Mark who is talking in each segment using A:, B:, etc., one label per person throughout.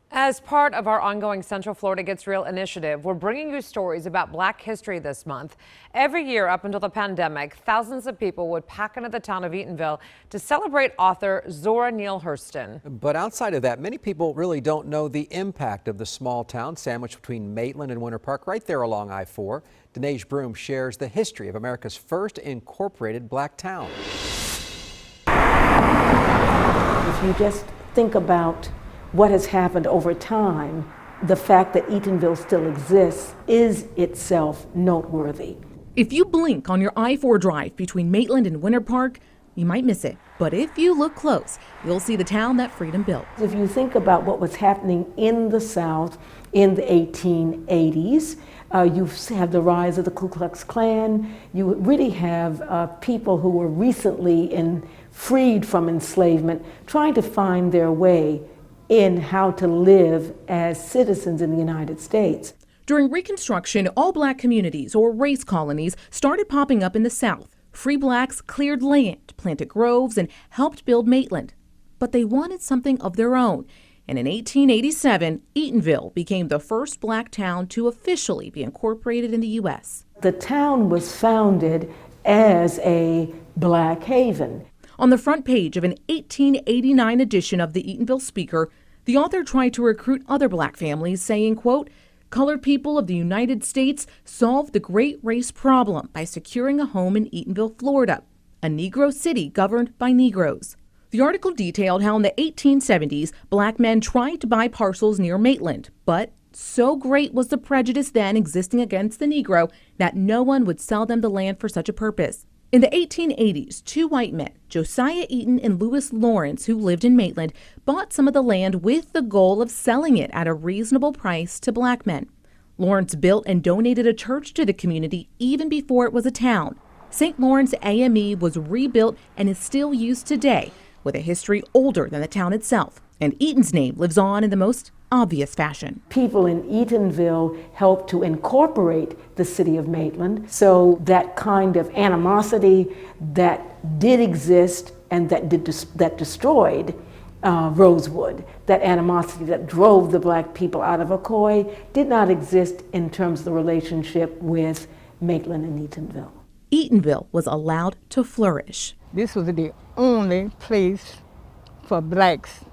A: As part of our ongoing Central Florida Gets Real initiative, we're bringing you stories about Black history this month. Every year up until the pandemic, thousands of people would pack into the town of Eatonville to celebrate author Zora Neale Hurston.
B: But outside of that, many people really don't know the impact of the small town sandwiched between Maitland and Winter Park, right there along I-4. Deneige Broom shares the history of America's first incorporated Black town.
C: If you just think about what has happened over time, the fact that Eatonville still exists is itself noteworthy.
D: If you blink on your I-4 drive between Maitland and Winter Park, you might miss it. But if you look close, you'll see the town that freedom built.
C: If you think about what was happening in the South in the 1880s, you have the rise of the Ku Klux Klan. You really have people who were recently freed from enslavement, trying to find their way in how to live as citizens in the United States.
D: During Reconstruction, all Black communities or race colonies started popping up in the South. Free Blacks cleared land, planted groves, and helped build Maitland. But they wanted something of their own. And in 1887, Eatonville became the first Black town to officially be incorporated in the U.S.
C: The town was founded as a Black haven.
D: On the front page of an 1889 edition of the Eatonville Speaker, the author tried to recruit other Black families, saying, quote, "Colored people of the United States solved the great race problem by securing a home in Eatonville, Florida, a Negro city governed by Negroes." The article detailed how in the 1870s, Black men tried to buy parcels near Maitland, but so great was the prejudice then existing against the Negro that no one would sell them the land for such a purpose. In the 1880s, two white men, Josiah Eaton and Lewis Lawrence, who lived in Maitland, bought some of the land with the goal of selling it at a reasonable price to Black men. Lawrence built and donated a church to the community even before it was a town. St. Lawrence AME was rebuilt and is still used today, with a history older than the town itself. And Eaton's name lives on in the most obvious fashion.
C: People in Eatonville helped to incorporate the city of Maitland, so that kind of animosity that did exist and that destroyed Rosewood, that animosity that drove the Black people out of Ocoee, did not exist in terms of the relationship with Maitland and Eatonville.
D: Eatonville was allowed to flourish.
E: This was the only place for Blacks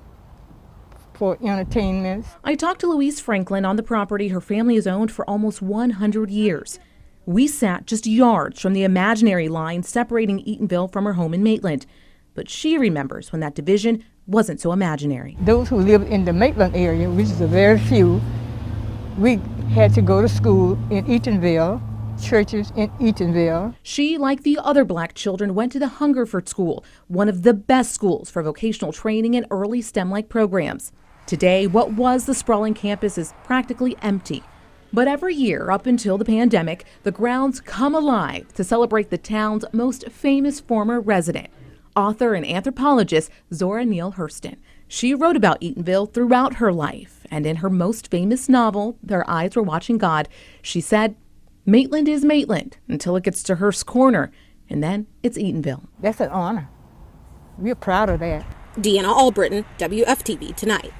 E: for entertainment.
D: I talked to Louise Franklin on the property her family has owned for almost 100 years. We sat just yards from the imaginary line separating Eatonville from her home in Maitland. But she remembers when that division wasn't so imaginary.
E: Those who lived in the Maitland area, which is a very few, we had to go to school in Eatonville, churches in Eatonville.
D: She, like the other Black children, went to the Hungerford School, one of the best schools for vocational training and early STEM-like programs. Today, what was the sprawling campus is practically empty. But every year, up until the pandemic, the grounds come alive to celebrate the town's most famous former resident, author and anthropologist Zora Neale Hurston. She wrote about Eatonville throughout her life, and in her most famous novel, Their Eyes Were Watching God, she said, "Maitland is Maitland until it gets to Hearst Corner, and then it's Eatonville."
E: That's an honor. We're proud of that.
F: Deanna Albritton, WFTV Tonight.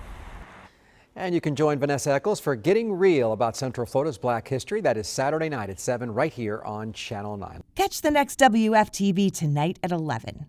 B: And you can join Vanessa Eccles for Getting Real about Central Florida's Black history. That is Saturday night at 7 right here on Channel 9.
G: Catch the next WFTV Tonight at 11.